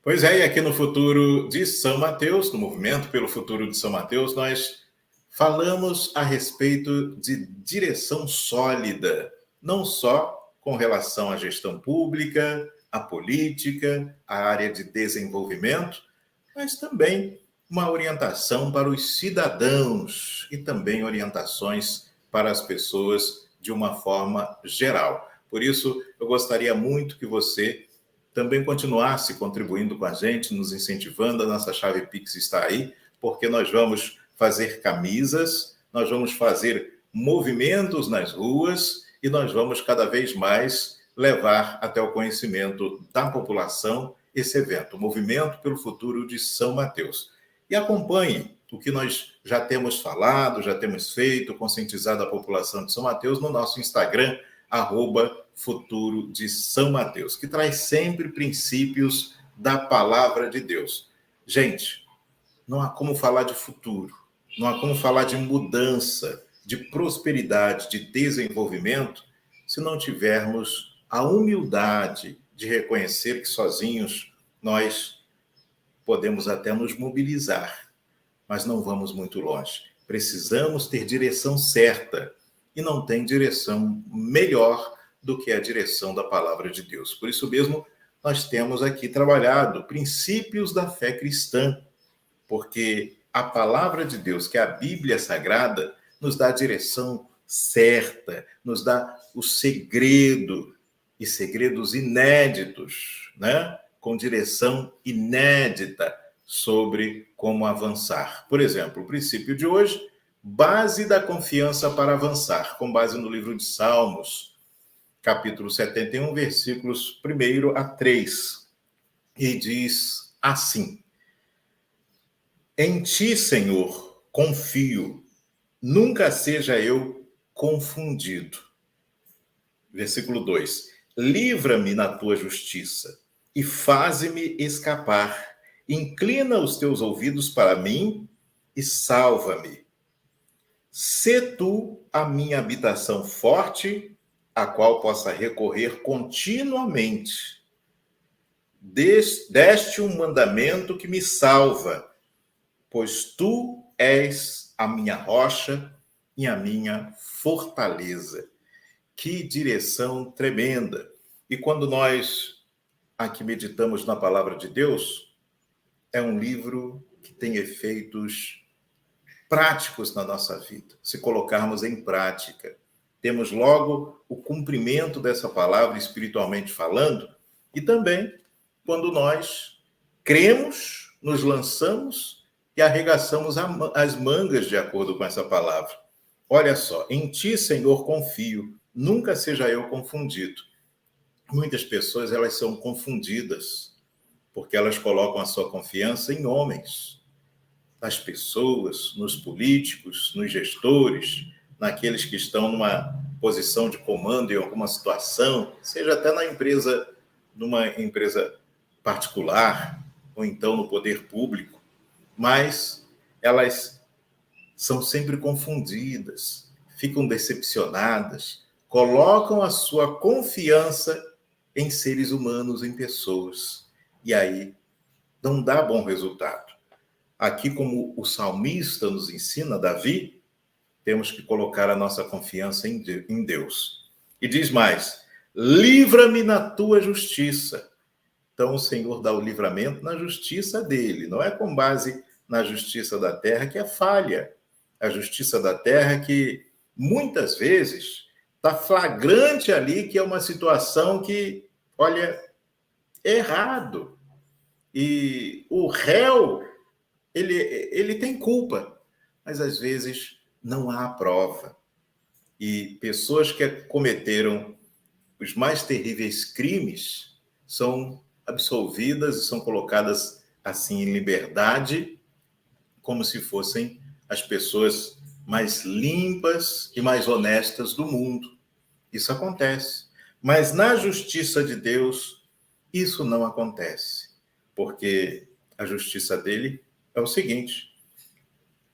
Pois é, e aqui no Futuro de São Mateus, no Movimento pelo Futuro de São Mateus, nós falamos a respeito de direção sólida, não só com relação à gestão pública, à política, à área de desenvolvimento, mas também uma orientação para os cidadãos e também orientações para as pessoas de uma forma geral. Por isso, eu gostaria muito que você também continuasse contribuindo com a gente, nos incentivando. A nossa chave Pix está aí, porque nós vamos fazer camisas, nós vamos fazer movimentos nas ruas e nós vamos cada vez mais levar até o conhecimento da população esse evento, o Movimento pelo Futuro de São Mateus. E acompanhe o que nós já temos falado, já temos feito, conscientizado a população de São Mateus no nosso Instagram, @Futuro de São Mateus, que traz sempre princípios da palavra de Deus. Gente, não há como falar de futuro, não há como falar de mudança, de prosperidade, de desenvolvimento, se não tivermos a humildade de reconhecer que sozinhos nós podemos até nos mobilizar, mas não vamos muito longe. Precisamos ter direção certa, e não tem direção melhor do que a direção da palavra de Deus. Por isso mesmo, nós temos aqui trabalhado princípios da fé cristã, porque a palavra de Deus, que é a Bíblia Sagrada, nos dá a direção certa, nos dá o segredo, e segredos inéditos, né? Com direção inédita sobre como avançar. Por exemplo, o princípio de hoje: base da confiança para avançar, com base no livro de Salmos, capítulo 71, versículos 1 a 3. E diz assim: Em ti, Senhor, confio, nunca seja eu confundido. Versículo 2: Livra-me na tua justiça e faze-me escapar. Inclina os teus ouvidos para mim e salva-me. Sê tu a minha habitação forte, a qual possa recorrer continuamente. Deste um mandamento que me salva, pois tu és a minha rocha e a minha fortaleza. Que direção tremenda! E quando nós aqui meditamos na palavra de Deus, é um livro que tem efeitos práticos na nossa vida. Se colocarmos em prática, temos logo o cumprimento dessa palavra espiritualmente falando, e também quando nós cremos, nos lançamos e arregaçamos as mangas de acordo com essa palavra. Olha só: em ti, Senhor, confio, nunca seja eu confundido. Muitas pessoas, elas são confundidas porque elas colocam a sua confiança em homens, nas pessoas, nos políticos, nos gestores, naqueles que estão numa posição de comando em alguma situação, seja até numa empresa particular, ou então no poder público, mas elas são sempre confundidas, ficam decepcionadas, colocam a sua confiança em seres humanos, em pessoas, e aí não dá bom resultado. Aqui, como o salmista nos ensina, Davi, temos que colocar a nossa confiança em Deus. E diz mais: livra-me na tua justiça. Então, o Senhor dá o livramento na justiça dele, não é com base na justiça da terra, que é falha. A justiça da terra que, muitas vezes, está flagrante ali, que é uma situação que, olha, é errado. E o réu, ele tem culpa, mas às vezes não há prova. E pessoas que cometeram os mais terríveis crimes são absolvidas e são colocadas assim em liberdade, como se fossem as pessoas mais limpas e mais honestas do mundo. Isso acontece. Mas na justiça de Deus, isso não acontece, porque a justiça dele é o seguinte: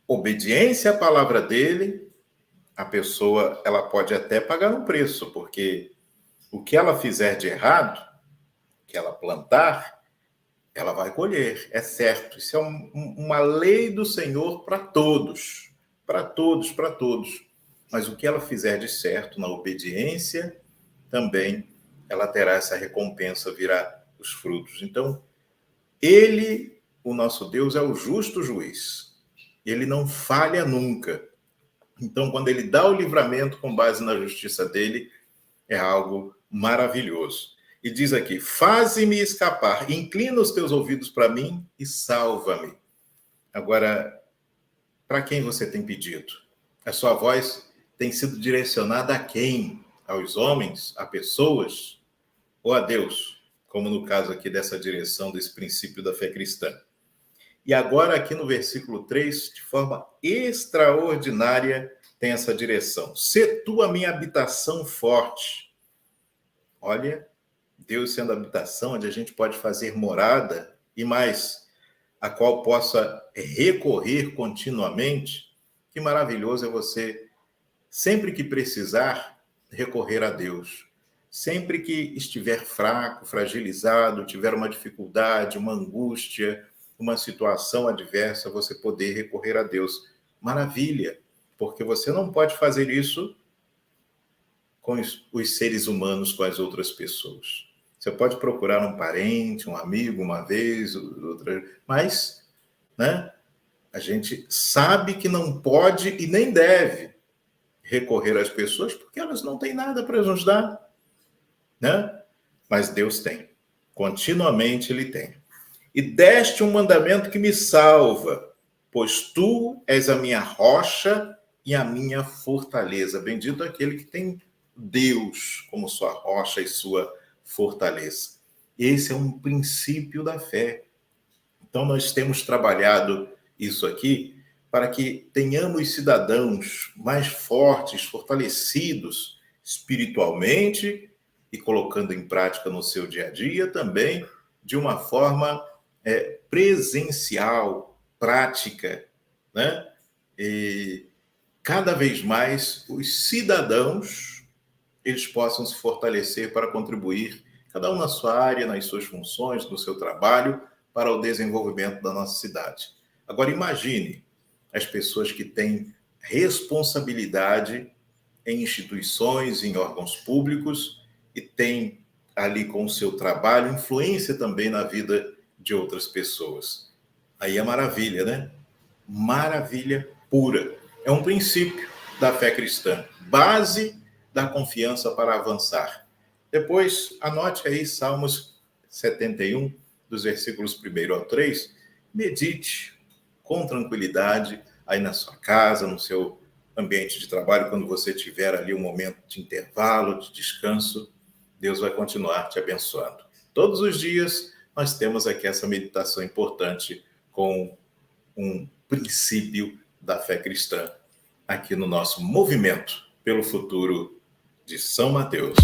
obediência à palavra dele, a pessoa, ela pode até pagar um preço, porque o que ela fizer de errado, que ela plantar, ela vai colher, é certo. Isso é uma lei do Senhor para todos, para todos, para todos. Mas o que ela fizer de certo na obediência, também ela terá essa recompensa, virá os frutos. Então, ele, o nosso Deus, é o justo juiz. Ele não falha nunca. Então, quando ele dá o livramento com base na justiça dele, é algo maravilhoso. E diz aqui: faze-me escapar, inclina os teus ouvidos para mim e salva-me. Agora, para quem você tem pedido? A sua voz tem sido direcionada a quem? Aos homens? A pessoas? Ou a Deus? Como no caso aqui dessa direção, desse princípio da fé cristã. E agora, aqui no versículo 3, de forma extraordinária, tem essa direção. Sê tu a minha habitação forte. Olha, Deus sendo a habitação onde a gente pode fazer morada e mais, a qual possa recorrer continuamente. Que maravilhoso é você, sempre que precisar, recorrer a Deus. Sempre que estiver fraco, fragilizado, tiver uma dificuldade, uma angústia, uma situação adversa, você poder recorrer a Deus. Maravilha, porque você não pode fazer isso com os seres humanos, com as outras pessoas. Você pode procurar um parente, um amigo, uma vez, outra, mas, né, a gente sabe que não pode e nem deve recorrer às pessoas porque elas não têm nada para nos dar, né? Mas Deus tem. Continuamente Ele tem. E deste um mandamento que me salva, pois tu és a minha rocha e a minha fortaleza. Bendito aquele que tem Deus como sua rocha e sua fortaleza. Esse é um princípio da fé. Então, nós temos trabalhado isso aqui para que tenhamos cidadãos mais fortes, fortalecidos espiritualmente e colocando em prática no seu dia a dia também de uma forma presencial, prática, né? E cada vez mais os cidadãos eles possam se fortalecer para contribuir, cada um na sua área, nas suas funções, no seu trabalho, para o desenvolvimento da nossa cidade. Agora, imagine as pessoas que têm responsabilidade em instituições, em órgãos públicos e têm ali com o seu trabalho influência também na vida de outras pessoas. Aí é maravilha, né? Maravilha pura. É um princípio da fé cristã, base da confiança para avançar. Depois, anote aí Salmos 71, dos versículos 1 ao 3, medite com tranquilidade aí na sua casa, no seu ambiente de trabalho, quando você tiver ali um momento de intervalo, de descanso, Deus vai continuar te abençoando. Todos os dias nós temos aqui essa meditação importante com um princípio da fé cristã aqui no nosso movimento pelo futuro de São Mateus.